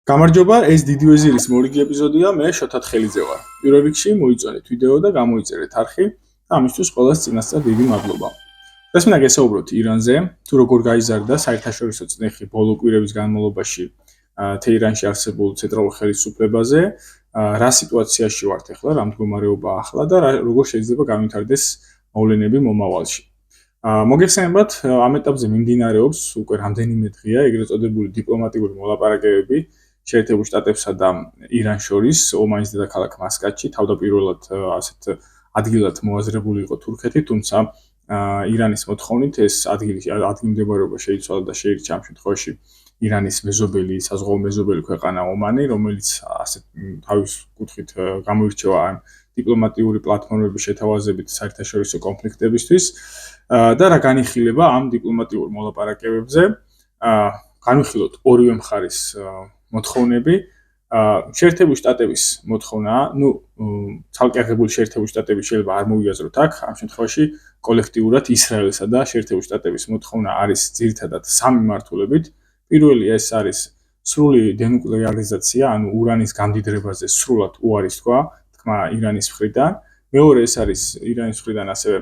გამარჯობა, ეს დიდი ვეზირის მორიგი ეპიზოდია, მე შოთა თხელიძე ვარ. პირველ რიგში მოიწონეთ ვიდეო და გამოიწერეთ არხი და ამისთვის ყველას წინასწარ დიდი მადლობა. დღეს მინდა გესაუბროთ ირანზე, თუ როგორ გაიზარდა საერთაშორისო წნეხი ბოლო კვირების განმავლობაში თეირანში არსებულ ცენტრალურ ხელისუფლებაზე, რა სიტუაციაში ვართ ახლა, რა მდგომარეობაა ახლა და როგორ შეიძლება განვითარდეს მოვლენები მომავალში. მოგეხსენებათ, ამ ეტაპზე მიმდინარეობს უკვე რამდენიმე დღეა ეგრეთ წოდებული დიპლომატიური მოლაპარაკებები შეერთებულ შტატებსა და ირანს შორის ომანის დედაქალაქ მასკატში. თავდაპირველად ასეთ ადგილად მოაზრებული იყო თურქეთი, თუმცა ირანის მოთხოვნით ეს ადგილმდებარეობა შეიცვალა და შეირჩა ამ შემთხვევაში ირანის მეზობელი, საზღვაო მეზობელი ქვეყანა ომანი, რომელიც ასეთ თავის კუთხით გამოირჩევა ამ დიპლომატიური პლატფორმების შეთავაზებით საერთაშორისო კონფლიქტებისთვის და რა განიხილება ამ დიპლომატიურ მოლაპარაკებებზე. განვიხილოთ ორივე მხარის მოთხოვნები. შეერთებული შტატების მოთხოვნაა, ცალკე აღებული შეერთებული შტატები შეიძლება არ მოვიაზროთ აქ, ამ შემთხვევაში კოლექტიურად ისრაელისა და შეერთებული შტატების მოთხოვნა არის ძირითადად სამი მიმართულებით. პირველი ეს არის სრული დენუკლეარიზაცია, ანუ ურანის გამდიდრებაზე სრულად უარის თქვა ირანის მხრიდან. მეორე ეს არის ირანის მხრიდან ასევე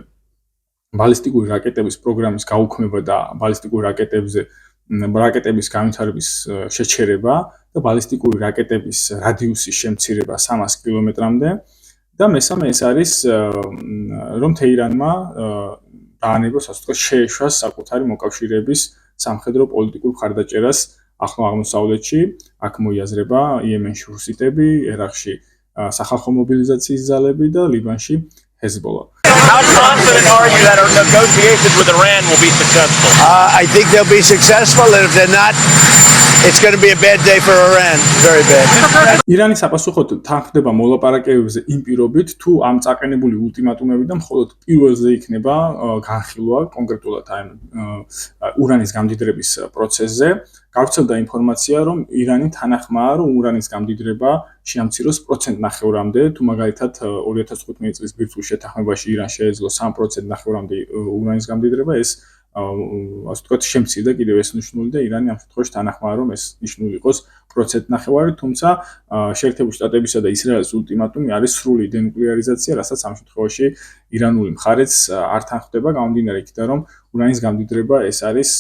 ბალისტიკური რაკეტების პროგრამის გაუქმება და ბალისტიკური რაკეტების განვითარების შეჩერება და ბალისტიკური რაკეტების რადიუსის შემცირება 300 კილომეტრამდე და მესამე ეს არის რომ თეირანმა დაანებოს ასე ვთქვათ შეეშვა საკუთარი მოკავშირეების სამხედრო პოლიტიკურ მხარდაჭერას ახლო აღმოსავლეთში. აქ მოიაზრება იემენში ჰუსიტები, ერაყში სახალხო მობილიზაციის ძალები და ლიბანში ჰეზბოლა. How confident are you that our negotiations with Iran will be successful? I think they'll be successful, and if they're not, it's going to be a bad day for Iran. Very bad. ირანი საპასუხოდ თანხმდება მოლაპარაკებებზე იმ პირობით, თუ ამ წაყენებული ულტიმატუმებიდან მხოლოდ პირველზე იქნება განხილვა კონკრეტულად ამ ურანის გამდიდრების პროცესზე. გავრცელდა ინფორმაცია, რომ ირანი თანახმაა, რომ ურანის გამდიდრება შეამციროს 1.5%-მდე, თუ მაგალითად 2015 წლის ბირთვულ შეთანხმებაში ირანს შეეძლო 3.5%-მდე ურანის გამდიდრება, ეს ასე ვთქვათ შემცირდა კიდევ ეს ნიშნული და ირანი ამ შემთხვევაში თანახმაა, რომ ეს ნიშნული იყოს 1.5%, თუმცა შეერთებული შტატებისა და ისრაელის ულტიმატუმი არის სრული დენუკლეარიზაცია, რასაც ამ შემთხვევაში ირანული მხარეც არ თანხმდება, გამომდინარე იქიდან, რომ ურანის გამდიდრება ეს არის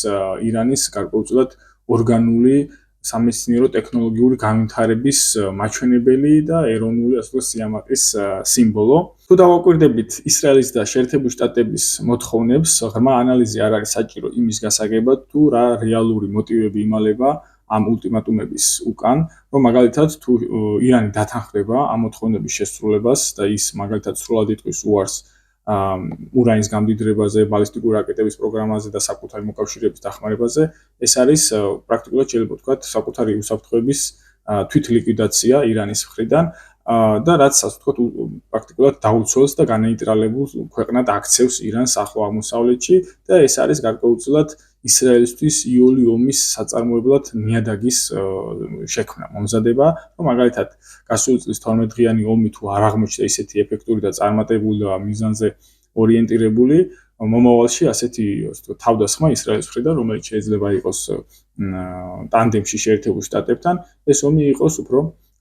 ირანის გარკვეულწილად ორგანული სამეცნიერო ტექნოლოგიური განვითარების მაჩვენებელი და ეროვნული ასე ვთქვათ სიამაყის სიმბოლო. თუ დავაკვირდებით ისრაელის და შეერთებული შტატების მოთხოვნებს, ღრმა ანალიზი არ არის საჭირო იმის გასაგებად, თუ რა რეალური მოტივები იმალება ამ ულტიმატუმების უკან, რომ მაგალითად თუ ირანი დათანხმდება ამ მოთხოვნების შესრულებას და ის მაგალითად სრულად იტყვის უარს ურანის გამდიდრებაზე, ბალისტიკური რაკეტების პროგრამაზე და საკუთარი მოკავშირეების დახმარებაზე, ეს არის პრაქტიკულად შეიძლება ვთქვათ საკუთარი უსაფრთხოების თვითლიკვიდაცია ირანის მხრიდან და რაც ასე ვთქვათ პრაქტიკულად დაუცველს და განეიტრალებულ ქვეყნად აქცევს ირანს ახლო აღმოსავლეთში და ეს არის გარკვეულწილად ისრაელისთვის იული ომის საწარმოებლად ნიადაგის შექმნა, მომზადება, რომ მაგალითად გასული წლის 12 დღიანი ომი თუ არ აღმოჩნდა ისეთი ეფექტური და წარმატებული და მიზანზე ორიენტირებული, მომავალში ასეთი თავდასხმა ისრაელის მხრიდან, რომელიც შეიძლება იყოს ტანდემში შეერთებულ შტატებთან, ეს ომი იყოს უფრო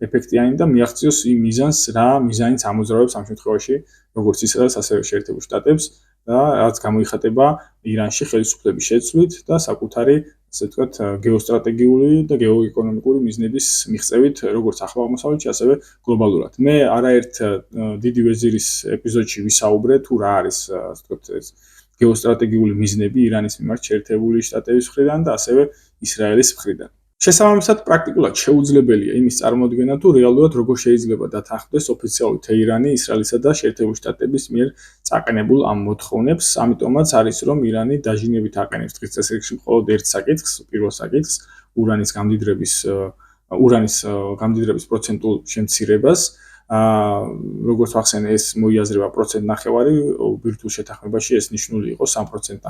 ეფექტიანი და მიაღწიოს იმ მიზანს, რა მიზანიც ამოძრავებს ამ შემთხვევაში როგორც ისრაელს, ასევე შეერთებულ შტატებს და რაც გამოიხატება ირანში ხელისუფლების შეცვლით და საკუთარი, ასე ვთქვათ, გეოსტრატეგიული და გეოეკონომიკური მიზნების მიღწევით, როგორც ახლო აღმოსავლეთში, ასევე გლობალურად. მე არაერთ დიდი ვეზირის ეპიზოდში ვისაუბრე, თუ რა არის, ასე ვთქვათ, ეს გეოსტრატეგიული მიზნები ირანის მიმართ შეერთებული შტატების მხრიდან და ასევე ისრაელის მხრიდან. შესაბამისად, პრაქტიკულად შეუძლებელია იმის წარმოდგენა, თუ რეალურად როგორ შეიძლება დათანხმდეს ოფიციალური თეირანი ისრაელისა და შეერთებული შტატების მიერ წაყენებულ ამ მოთხოვნებს, ამიტომაც არის, რომ ირანი დაჟინებით აყენებს დღის წესრიგში მხოლოდ ერთ საკითხს, პირველ საკითხს, ურანის გამდიდრების პროცენტულ შემცირებას. როგორც ვახსენე, ეს მოიაზრება 1.5%, ბირთვულ შეთანხმებაში ეს ნიშნული იყო 3.5%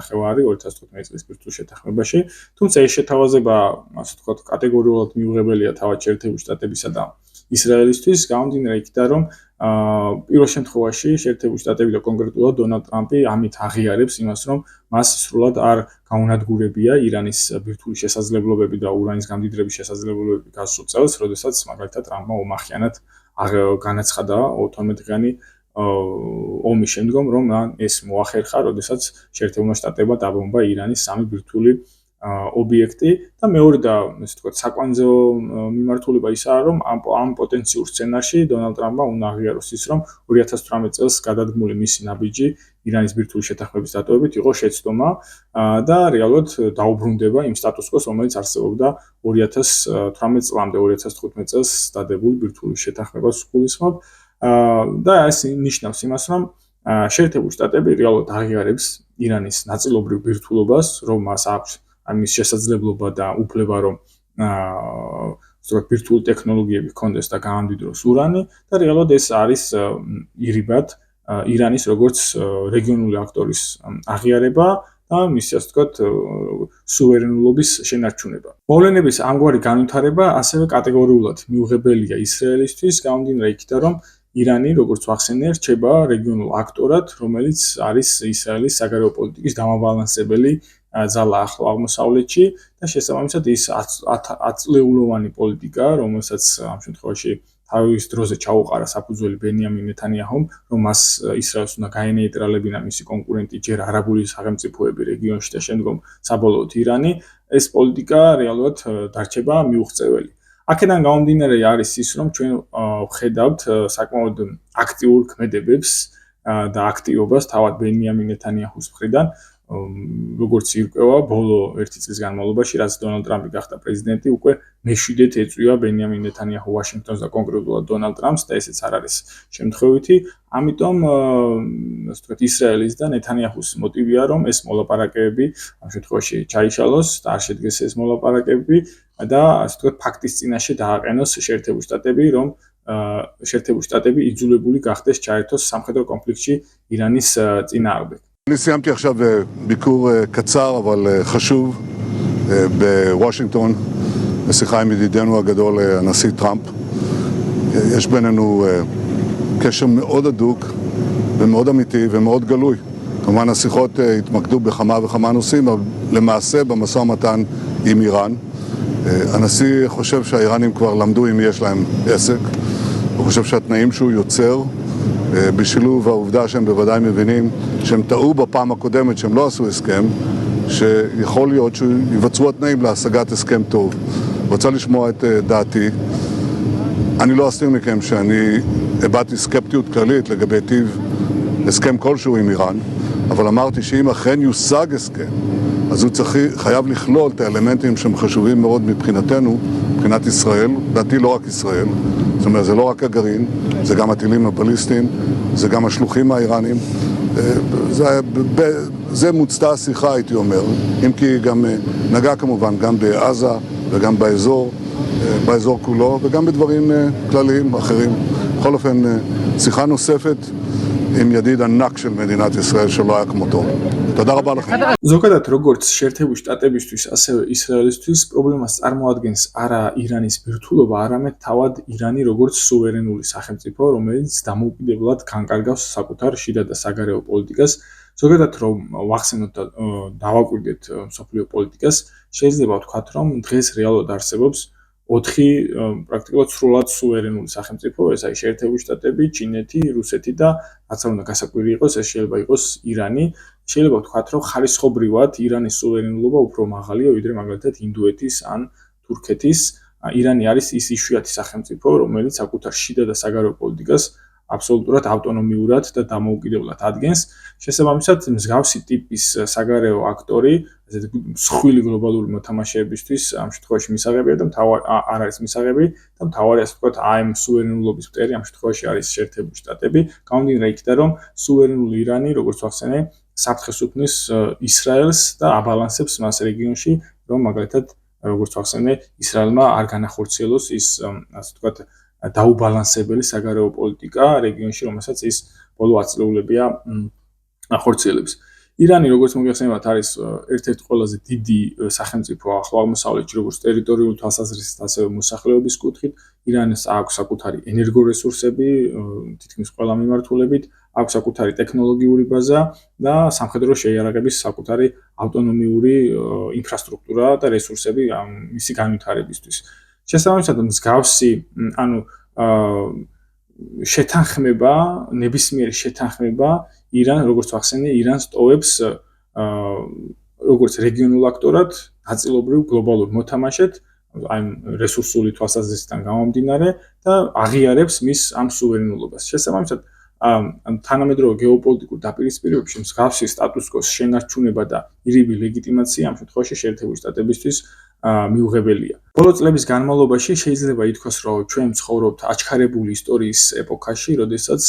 2015 წლის ბირთვულ შეთანხმებაში, თუმცა ეს შეთავაზება, ასე ვთქვათ, კატეგორიულად მიუღებელია თავად შეერთებული შტატებისა და ისრაელისთვის, გამომდინარე იქიდან, რომ პირველ შემთხვევაში შეერთებული შტატები და კონკრეტულად დონალდ ტრამპი ამით აღიარებს იმას, რომ მას სრულად არ გაუნადგურებია ირანის ბირთვული შესაძლებლობები და ურანის გამდიდრების შესაძლებლობები გასულ წელს, როდესაც მაგალითად ტრამპმა ომახიანად განაცხადა 12-დღიანი ომის შემდგომ, რომ ეს მოახერხა, როდესაც შეერთებულმა შტატებმა დაბომბა ირანის 3 ბირთვული ობიექტი და მეორე და ესე ვთქვათ საკვანძო მიმართულება ისაა, რომ ამ პოტენციურ სცენარში დონალდ ტრამპმა უნდა აღიაროს ის, რომ 2018 წელს გადადგმული მისი ნაბიჯი ირანის ბირთვული შეთანხმების დატოვებით იყო შეცდომა და რეალურად დაუბრუნდება იმ სტატუს კოს, რომელიც არსებობდა 2018 წლამდე, 2015 წელს დადებულ ბირთვული შეთანხმებას გულისხმობ და ეს ნიშნავს იმას, რომ შეერთებული შტატები რეალურად აღიარებს ირანის ნაწილობრივ ბირთვულობას, რომ მას აქვს ამის შესაძლებლობა და უფლება, რომ ვთქვათ, ბირთვული ტექნოლოგიები ჰქონდეს და გაამდიდროს ურანი და რეალურად ეს არის ირიბად ირანის როგორც რეგიონული აქტორის აღიარება და მისი, ასე ვთქვათ, სუვერენულობის შენარჩუნება. მოვლენების ამგვარი განვითარება ასევე კატეგორიულად მიუღებელია ისრაელისთვის, გამომდინარე იქიდან, რომ ირანი, როგორც ვახსენე, რჩება რეგიონულ აქტორად, რომელიც არის ისრაელის საგარეო პოლიტიკის დამაბალანსებელი ძალა ახლო აღმოსავლეთში და შესაბამისად ის 10 წლეულოვანი პოლიტიკა, რომელსაც ამ შემთხვევაში თავის დროზე ჩაუყარა საფუძველი ბენიამინ ნეთანიაჰუმ, რომ მას ისრაელს უნდა გაენეიტრალებინა მისი კონკურენტი ჯერ არაბული სახელმწიფოები რეგიონში და შემდგომ საბოლოოდ ირანი, ეს პოლიტიკა რეალურად დარჩება მიუღწეველი. აქედან გამომდინარე არის ის, რომ ჩვენ ვხედავთ საკმაოდ აქტიურ ქმედებებს და აქტიობას თავად ბენიამინ ნეთანიაჰუს მხრიდან, როგორც ირკვევა ბოლო 1 წლის განმავლობაში, რაც დონალდ ტრამპი გახდა პრეზიდენტი, უკვე მე-7-ით ეწვია ბენიამინ ნეთანიაჰუ ვაშინგტონს და კონკრეტულად დონალდ ტრამპს და ესეც არ არის შემთხვევითი. ამიტომ, ასე ვთქვათ, ისრაელის და ნეთანიაჰუს მოტივია, რომ ეს მოლაპარაკებები ამ შემთხვევაში ჩაიშალოს და არ შედგეს ეს მოლაპარაკებები და ასე ვთქვათ, ფაქტის წინაშე დააყენოს შეერთებული შტატები, რომ შეერთებული შტატები იძულებული გახდეს ჩაერთოს სამხედრო კონფლიქტში ირანის წინააღმდეგ. אני סיימתי עכשיו ביקור קצר אבל חשוב בוושינגטון, בשיחה עם ידידנו הגדול הנשיא טראמפ. יש בינינו קשר מאוד הדוק ומאוד אמיתי ומאוד גלוי. כמובן השיחות התמקדו בכמה וכמה נושאים, אבל למעשה במשא ומתן עם איראן. הנשיא חושב שהאיראנים כבר למדו אם יש להם עסק. הוא חושב שהתנאים שהוא יוצר בשילוב העובדה שהם בוודאי מבינים שהם טעו בפעם הקודמת שהם לא עשו הסכם, שיכול להיות שיווצרו התנאים להשגת הסכם טוב. רוצה לשמוע את דעתי. אני לא אסתיר מכם שאני הבעתי סקפטיות כללית לגבי טיב הסכם כלשהו עם איראן, אבל אמרתי שאם אכן יושג הסכם, אז הוא חייב לכלול את האלמנטים שהם חשובים מאוד מבחינתנו, מבחינת ישראל, דעתי לא רק ישראל, זאת אומרת, זה לא רק הגרעין, זה גם הטילים הבליסטיים, זה גם השלוחים האיראנים. זה מוצתה השיחה, הייתי אומר, אם כי גם נגע כמובן גם בעזה וגם באזור כולו, וגם בדברים כלליים אחרים. בכל אופן, שיחה נוספת עם ידיד ענק של מדינת ישראל שלא היה כמותו. תודה רבה לכם. ზოგადად როგორც შეერთებული შტატებისთვის, ასევე ისრაელისთვის პრობლემას წარმოადგენს არა ირანის ბირთვულობა, არამედ თავად ირანი როგორც სუვერენული სახელმწიფო, რომელიც დამოუკიდებლად განკარგავს საკუთარ შიდა და საგარეო პოლიტიკას. ზოგადად რომ ვახსენოთ და დავაკვირდეთ მსოფლიო პოლიტიკას, შეიძლება ვთქვათ, რომ დღეს რეალურად არსებობს 4 პრაქტიკულად სრულად სუვერენული სახელმწიფო, ეს არის შეერთებული შტატები, ჩინეთი, რუსეთი და რაც უნდა გასაკვირი იყოს, ეს შეიძლება იყოს ირანი. შეიძლება ვთქვათ, რომ ხარისხობრივად ირანის სუვერენულობა უფრო მაღალია, ვიდრე მაგალითად ინდოეთის ან თურქეთის. ირანი არის ის იშვიათი სახელმწიფო, რომელიც საკუთარ შიდა და საგარეო პოლიტიკას აბსოლუტურად ავტონომიურად და დამოუკიდებლად ადგენს. შესაბამისად, მსგავსი ტიპის საგარეო აქტორი, ესეთი მსხვილი გლობალური მოთამაშეებისთვის ამ შემთხვევაში მისაღებია და არ არის მისაღები და მთავარი, ასე ვთქვათ, ამ სუვერენულობის მტერი ამ შემთხვევაში არის შეერთებული შტატები. გამომდინარე იქიდან, რომ სუვერენული ირანი, როგორც ვახსენე, საფრთხეს უქმნის ისრაელს და აბალანსებს მას რეგიონში, რომ მაგალითად, როგორც ვახსენე, ისრაელმა არ განახორციელოს ის, ასე ვთქვათ, დაუბალანსებელი საგარეო პოლიტიკა რეგიონში, რომელსაც ის ბოლო 10 წლეულებია ახორციელებს. ირანი, როგორც მოგეხსენებათ, არის ერთ-ერთი ყველაზე დიდი სახელმწიფო ახლო აღმოსავლეთში, როგორც ტერიტორიული თვალსაზრისით, ასევე მოსახლეობის კუთხით. ირანს აქვს საკუთარი ენერგორესურსები, თითქმის ყველა მიმართულებით, აქვს საკუთარი ტექნოლოგიური ბაზა და სამხედრო შეიარაღების საკუთარი ავტონომიური ინფრასტრუქტურა და რესურსები მისი განვითარებისთვის. შესაბამისად, მსგავსი, ანუ შეთანხმება, ნებისმიერი შეთანხმება ირან, როგორც ვახსენე, ირანს ტოვებს როგორც რეგიონულ აქტორად, ნაწილობრივ გლობალურ მოთამაშედ, აი რესურსული თვალსაზრისიდან გამომდინარე და აღიარებს მის ამ სუვერენულობას. შესაბამისად, თანამედროვე გეოპოლიტიკურ დაპირისპირებებში მსგავსი სტატუს-კვოს შენარჩუნება და ირიბი ლეგიტიმაცია ამ შემთხვევაში შეერთებული შტატებისთვის მიუღებელია. ბოლო წლების განმავლობაში შეიძლება ითქვას, რომ ჩვენ ვცხოვრობთ აჩქარებული ისტორიის ეპოქაში, როდესაც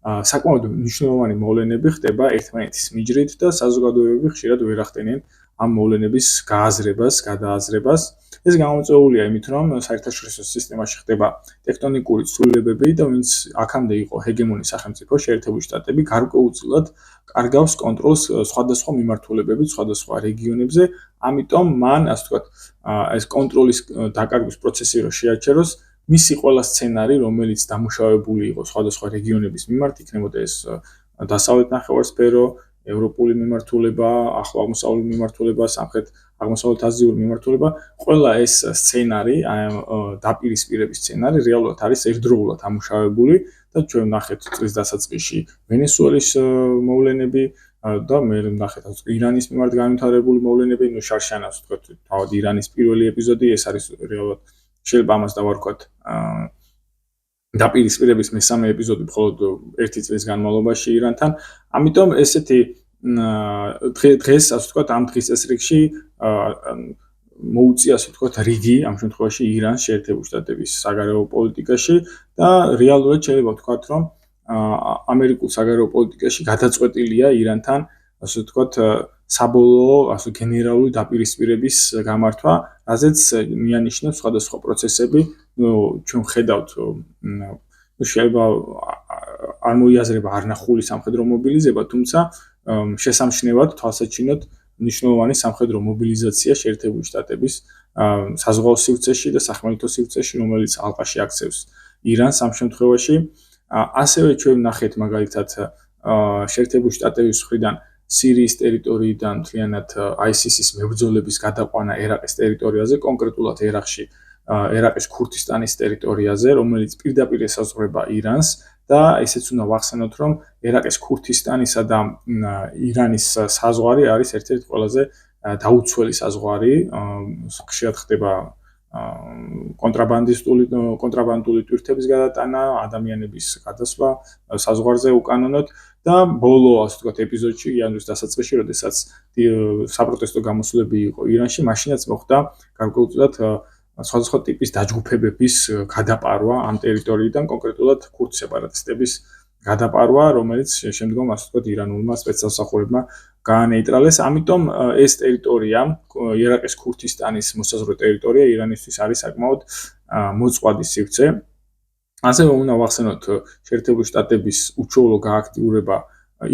საკმაოდ მნიშვნელოვანი მოვლენები ხდება ერთმანეთის მიჯრით და საზოგადოებები ხშირად ვერ ახდენენ ამ მოვლენების გააზრებას, გადააზრებას. ეს გამოწვეულია იმით, რომ საერთაშორისო სისტემაში ხდება ტექტონიკური ცვლილებები და ვინც აქამდე იყო ჰეგემონი სახელმწიფო შეერთებული შტატები გარკვეულწილად კარგავს კონტროლს სხვადასხვა მიმართულებებით, სხვადასხვა რეგიონებზე, ამიტომ მან, ასე ვთქვათ, ეს კონტროლის დაკარგვის პროცესი რო შეაჩეროს, მისი ყველა სცენარი, რომელიც დამუშავებული იყო სხვადასხვა რეგიონების მიმართ, იქნებოდა ეს დასავლეთ ნახევარსფერო, ევროპული მიმართულება, ახლო აღმოსავლური მიმართულება, სამხრეთ-აღმოსავლეთ აზიური მიმართულება, ყველა ეს სცენარი, დაპირისპირების სცენარი რეალურად არის ერთდროულად ამუშავებული და ჩვენ ვნახეთ წლის დასაწყისში ვენესუელის მოვლენები და მე ვნახეთ ირანის მიმართ განვითარებული მოვლენები, ნუ შარშანას ვთქვათ, თავად ირანის პირველი ეპიზოდი, ეს არის რეალურად შეიძლება ამას დავარქვათ დაპირისპირების მესამე ეპიზოდი მხოლოდ ერთი წლის განმავლობაში ირანთან. ამიტომ ესეთი დღეს, ასე ვთქვათ, ამ დღის წესრიგში მოუწია, ასე ვთქვათ, რიგი ამ შემთხვევაში ირანს შეერთებული შტატების საგარეო პოლიტიკაში და რეალურად შეიძლება ვთქვათ, რომ ამერიკულ საგარეო პოლიტიკაში გადაწყვეტილია ირანთან, ასე ვთქვათ, საბოლოო, ასე გენერალური დაპირისპირების გამართვა, რაზეც მიანიშნებს სხვადასხვა პროცესები, ჩვენ ხედავთ, შეიძლება არ მოიაზრება არნახული სამხედრო მობილიზება, თუმცა შესამჩნევად თვალსაჩინოთ მნიშვნელოვანი სამხედრო მობილიზაცია შეერთებული შტატების საზღვაო სივრცეში და სახმელეთო სივრცეში, რომელიც ალყაში აქცევს ირანს ამ შემთხვევაში. ასევე ჩვენ ვნახეთ მაგალითად შეერთებული შტატების მხრიდან სირიის ტერიტორიიდან მთლიანად ISIS-ის მებრძოლების გადაყვანა ერაყის ტერიტორიაზე, კონკრეტულად ერაყის ქურთისტანის ტერიტორიაზე, რომელიც პირდაპირ ესაზღვრება ირანს და ესეც უნდა ვახსენოთ, რომ ერაყის ქურთისტანისა და ირანის საზღვარი არის ერთ-ერთი ყველაზე დაუცველი საზღვარი, ხშირად ხდება კონტრაბანდული ტვირთების გადატანა, ადამიანების გადასვლა საზღვარზე უკანონოდ და ბოლო, ასე ვთქვათ, ეპიზოდში, იანვრის დასაწყისში, როდესაც საპროტესტო გამოსვლები იყო ირანში, მაშინაც მოხდა გარკვეულწილად სხვადასხვა ტიპის დაჯგუფებების გადაპარვა ამ ტერიტორიიდან, კონკრეტულად ქურთ სეპარატისტების გადაპარვა, რომელიც შემდგომ, ასე ვთქვათ, ირანულმა სპეცსამსახურებმა გაანეიტრალეს. ამიტომ ეს ტერიტორია, ერაყის ქურთისტანის მოსაზღვრე ტერიტორია ირანისთვის არის საკმაოდ მოწყვლადი სივრცე. ასევე უნდა ვახსენოთ შეერთებული შტატების უჩვეულო გააქტიურება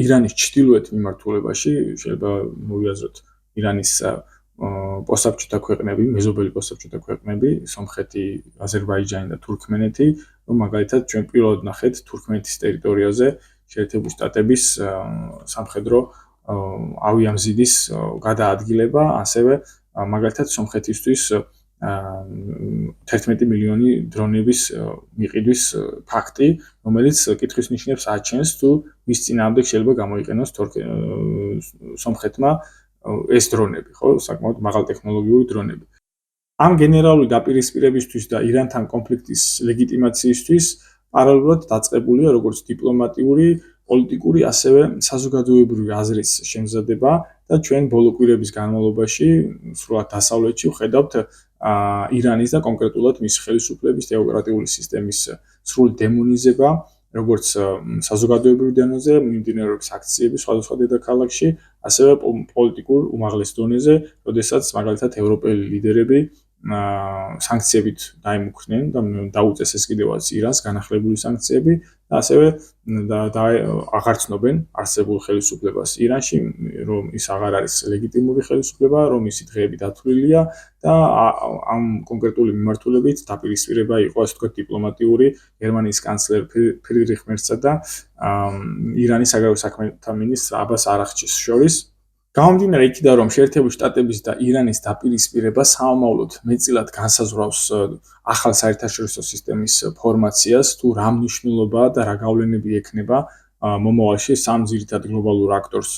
ირანის ჩრდილოეთ მიმართულებაში, შეიძლება მოვიაზროთ ირანის პოსტსაბჭოთა ქვეყნები, მეზობელი პოსტსაბჭოთა ქვეყნები, სომხეთი, აზერბაიჯანი და თურქმენეთი, რომ მაგალითად ჩვენ პირველად ვნახეთ თურქმენეთის ტერიტორიაზე შეერთებული შტატების სამხედრო ავიამზიდის გადაადგილება, ასევე მაგალითად სომხეთისთვის 11 მილიონი დრონების მიყიდვის ფაქტი, რომელიც კითხვის ნიშნებს აჩენს, თუ მის წინააღმდეგ შეიძლება გამოიყენოს სომხეთმა ეს დრონები, ხო, საკმაოდ მაღალტექნოლოგიური დრონები. ამ გენერალური დაპირისპირებისთვის და ირანთან კონფლიქტის ლეგიტიმაციისთვის პარალელურად დაწყებულია როგორც დიპლომატიური, პოლიტიკური, ასევე საზოგადოებრივი აზრის შემზადება და ჩვენ ბოლო კვირების განმავლობაში სრულად დასავლეთში ვხედავთ ირანის და კონკრეტულად მის ხელისუფლების თეოკრატიული სისტემის სრული დემონიზება, როგორც საზოგადოებრივ დონეზე მიმდინარეობს აქციები სხვადასხვა დედაქალაქში, ასევე პოლიტიკურ უმაღლეს დონეზე, როდესაც მაგალითად ევროპელი ლიდერები სანქციებით დაიმუქრნენ და დაუწეს ეს კიდევაც ირანს განახლებული სანქციები და ასევე აღარ ცნობენ არსებულ ხელისუფლებას ირანში, რომ ის აღარ არის ლეგიტიმური ხელისუფლება, რომ ისი დღეები დათვლილია და ამ კონკრეტული მიმართულებით დაპირისპირება იყო, ასე ვთქვათ, დიპლომატიური გერმანიის კანცლერ ფრიდრიხ მერცსა და ირანის საგარეო საქმეთა მინისტრ აბას არაღჩის შორის. გამომდინარე იქიდან, რომ შეერთებული შტატების და ირანის დაპირისპირება სამომავლოდ მეტწილად განსაზღვრავს ახალ საერთაშორისო სისტემის ფორმაციას, თუ რა მნიშვნელობა და რა გავლენები ექნება მომავალში სამ ძირითად გლობალურ აქტორს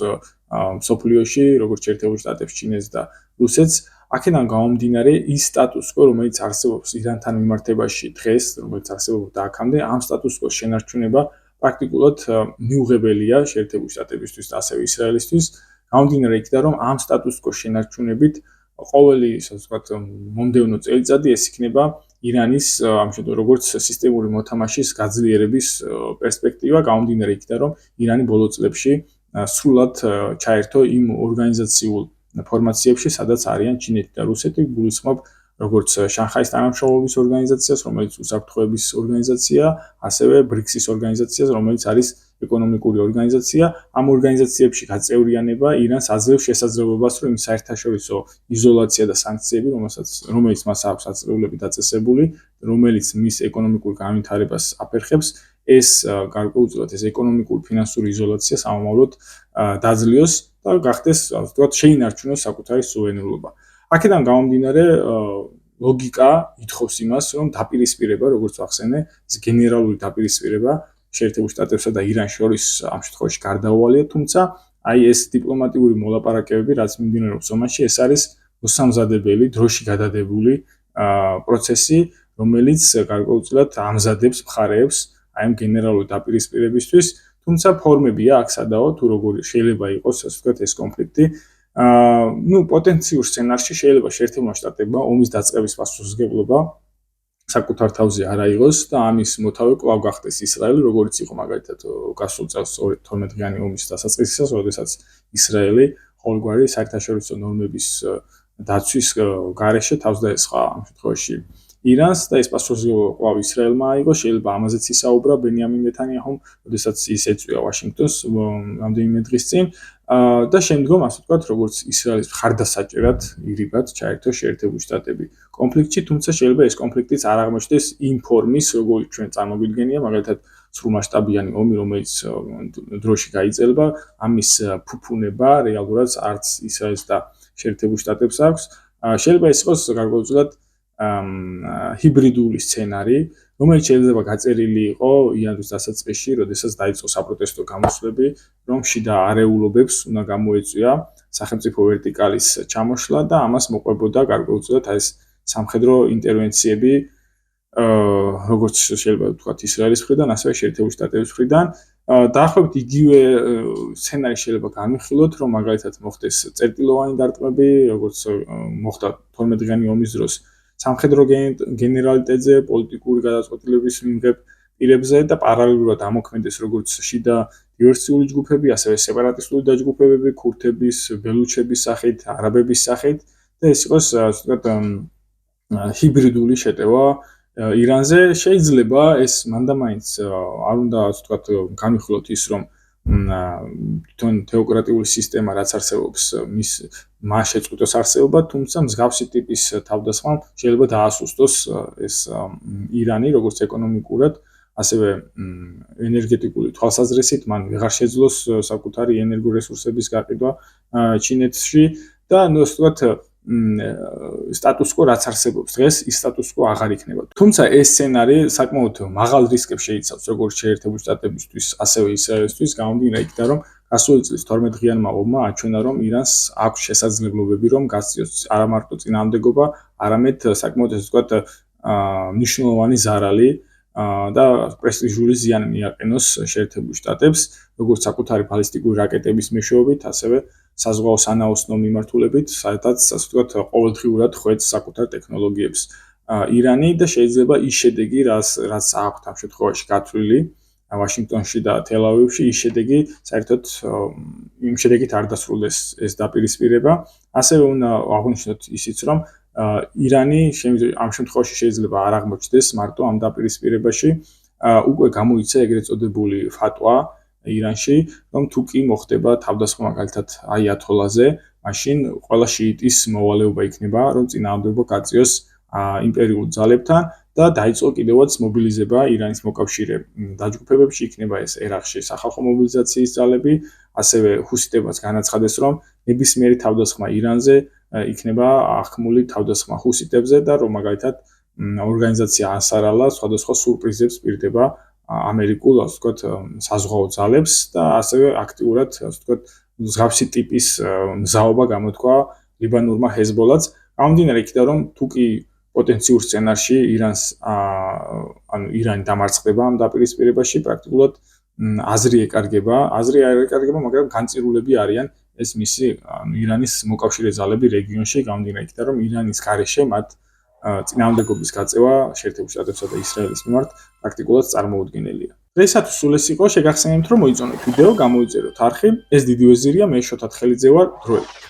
მსოფლიოში, როგორც შეერთებულ შტატებს, ჩინეთს და რუსეთს. აქედან გამომდინარე, ის სტატუს-კვო, რომელიც არსებობს ირანთან მიმართებაში დღეს, რომელიც არსებობდა აქამდე, ამ სტატუს-კვოს შენარჩუნება პრაქტიკულად მიუღებელია შეერთებული შტატებისთვის და ასევე ისრაელისთვის. გამომდინარე იქიდან, რომ ამ სტატუს-კვოს შენარჩუნებით ყოველი, ასე ვთქვათ, მომდევნო წელიწადი ეს იქნება ირანის ამ შემთხვევაში როგორც სისტემური მოთამაშის გაძლიერების პერსპექტივა, გამომდინარე იქიდან, რომ ირანი ბოლო წლებში სრულად ჩაერთო იმ ორგანიზაციულ ფორმაციებში, სადაც არიან ჩინეთი და რუსეთი, გულისხმობ როგორც შანხაის თანამშრომლობის ორგანიზაციას, რომელიც უსაფრთხოების ორგანიზაცია, ასევე ბრიქსის ორგანიზაციას, რომელიც არის ეკონომიკური ორგანიზაცია. ამ ორგანიზაციებში გაწევრიანება ირანს აძლევს შესაძლებლობას, რომ იმ საერთაშორისო იზოლაცია და სანქციები, რომელიც მას აქვს აწევრიებლები დაწესებული, რომელიც მის ეკონომიკურ განვითარებას აფერხებს, ეს გარკვეულწილად ეს ეკონომიკური ფინანსური იზოლაცია სამომავლოდ დაძლიოს და გახდეს, ასე ვთქვათ, შეინარჩუნოს საკუთარი სუვერენობა. აქედან გამომდინარე, ლოგიკა ითხოვს იმას, რომ დაპირისპირება, როგორც ვახსენე, ეს გენერალური დაპირისპირება შეერთებულ შტატებსა და ირანს შორის ამ შემთხვევაში გარდაუვალია, თუმცა აი ეს დიპლომატიური მოლაპარაკებები, რაც მიმდინარეობს ომანში, ეს არის მოსამზადებელი, დროში გადადებული პროცესი, რომელიც გარკვეულწილად ამზადებს მხარეებს აი ამ გენერალური დაპირისპირებისთვის, თუმცა ფორმებია აქ სადაო, თუ როგორ შეიძლება იყოს, ასე ვთქვათ, ეს კონფლიქტი. პოტენციურ სცენარში შეიძლება შეერთებულმა შტატებმა ომის დაწყების პასუხისმგებლობა საკუთარ თავზე არ აიღოს და ამის მოთავე კვლავ გახდეს ისრაელი, როგორც იყო მაგალითად გასულ წელს 12-დღიანი ომის დასაწყისისას, როდესაც ისრაელი ყოველგვარი საერთაშორისო ნორმების დაცვის გარეშე თავს დაესხა ამ შემთხვევაში ირანს და ეს პასუხისმგებლობა კვლავ ისრაელმა აიღო. შეიძლება ამაზეც ისაუბრა ბენიამინ ნეთანიაჰუმ, როდესაც ის ეწვია ვაშინგტონს რამდენიმე დღის წინ და შემდგომ, ასე ვთქვათ, როგორც ისრაელის მხარდასაჭერად ირიბად ჩაერთო შეერთებული შტატები კონფლიქტში, თუმცა შეიძლება ეს კონფლიქტიც არ აღმოჩნდეს იმ ფორმის, როგორც ჩვენ წარმოგვიდგენია, მაგალითად სრულმასშტაბიანი ომი, რომელიც დროში გაიძელება, ამის ფუფუნება რეალურად არც ისრაელს და შეერთებულ შტატებს აქვს. შეიძლება ეს იყოს გარკვეულწილად ჰიბრიდული სცენარი, რომელიც შეიძლება გაწერილი იყო იანვრის დასაწყისში, როდესაც დაიწყო საპროტესტო გამოსვლები, რომ შიდა არეულობებს უნდა გამოეწვია სახელმწიფო ვერტიკალის ჩამოშლა და ამას მოყვებოდა გარკვეულწილად ეს სამხედრო ინტერვენციები, როგორც შეიძლება ვთქვათ ისრაელის მხრიდან, ასევე შეერთებული შტატების მხრიდან. დაახლოებით იგივე სცენარი შეიძლება განვიხილოთ, რომ მაგალითად მოხდეს წერტილოვანი დარტყმები, როგორც მოხდა 12-დღიანი ომის დროს სამხედრო გენერალიტეტზე, პოლიტიკური გადაწყვეტილების მიმღებ პირებზე და პარალელურად ამოქმედეს როგორც შიდა დივერსიული ჯგუფები, ასევე სეპარატისტული დაჯგუფებები, ქურთების, ბელუჩების სახით, არაბების სახით და ეს იყოს, ასე ვთქვათ, ჰიბრიდული შეტევა ირანზე. შეიძლება ეს მანდამაინც არ უნდა, ასე ვთქვათ, განვიხილოთ ის, რომ თვითონ თეოკრატიული სისტემა რაც არსებობს, მას შეწყვიტოს არსებობა, თუმცა მსგავსი ტიპის თავდასხმამ შეიძლება დაასუსტოს ეს ირანი, როგორც ეკონომიკურად, ასევე ენერგეტიკული თვალსაზრისით, მან ვეღარ შეძლოს საკუთარი ენერგორესურსების გაყიდვა ჩინეთში და ასე ვთქვათ, სტატუს-კვო რაც არსებობს დღეს, ის სტატუს-კვო აღარ იქნება. თუმცა ეს სცენარი საკმაოდ მაღალ რისკებს შეიცავს, როგორც შეერთებული შტატებისთვის, ასევე ისრაელისთვის, გამომდინარე იქიდან, რომ გასული წლის 12-დღიანმა ომმა აჩვენა, რომ ირანს აქვს შესაძლებლობები, რომ გასწიოს არა მარტო წინააღმდეგობა, არამედ საკმაოდ, ასე ვთქვათ, მნიშვნელოვანი ზარალი და პრესტიჟული ზიანი მიაყენოს შეერთებულ შტატებს, როგორც საკუთარი ბალისტიკური რაკეტების მეშვეობით, ასევე საზღვაო სანაოსნო მიმართულებით, სადაც, ასე ვთქვათ, ყოველდღიურად ხვეთს საკუთარ ტექნოლოგიებს ირანი და შეიძლება ის შედეგი, რაც აქვთ ამ შემთხვევაში გათვლილი ვაშინგტონში და თელ-ავივში, ის შედეგი საერთოდ იმ შედეგით არ დასრულდეს ეს დაპირისპირება. ასევე უნდა აღვნიშნოთ ისიც, რომ ირანი ამ შემთხვევაში შეიძლება არ აღმოჩნდეს მარტო ამ დაპირისპირებაში, უკვე გამოიცა ეგრეთ წოდებული ფატვა ირანში, რომ თუ კი მოხდება თავდასხმა მაგალითად აიათოლაზე, მაშინ ყველა შიიტის მოვალეობა იქნება, რომ წინააღმდეგობა გაწიოს იმპერიულ ძალებთან და დაიწყო კიდევაც მობილიზება ირანის მოკავშირე დაჯგუფებებში, იქნება ეს ერაყში სახალხო მობილიზაციის ძალები, ასევე ჰუსიტებაც განაცხადეს, რომ ნებისმიერი თავდასხმა ირანზე იქნება აღქმული თავდასხმა ჰუსიტებზე და რომ მაგალითად ორგანიზაცია ასარალა სხვადასხვა სურპრიზებს პირდება ამერიკულ, ასე ვთქვათ, საზღვაო ძალებს და ასევე აქტიურად, ასე ვთქვათ, მსგავსი ტიპის მზაობა გამოთქვა ლიბანურმა ჰეზბოლაც. გამომდინარე იქიდან, რომ თუ კი პოტენციურ სცენარში ირანი დამარცხდება ამ დაპირისპირებაში, პრაქტიკულად აზრი ეკარგება, მაგრამ განწირულები არიან ეს მისი ირანის მოკავშირე ძალები რეგიონში, გამომდინარე იქიდან, რომ ირანის გარეშე მათ წინააღმდეგობის გაწევა შეერთებულ შტატებსა და ისრაელის მიმართ პრაქტიკულად წარმოუდგენელია. დღეისათვის სულ ეს იყო, შეგახსენებთ, რომ მოიწონოთ ვიდეო, გამოიწეროთ არხი. ეს დიდი ვეზირია, მე შოთა თხელიძე ვარ, დროებით.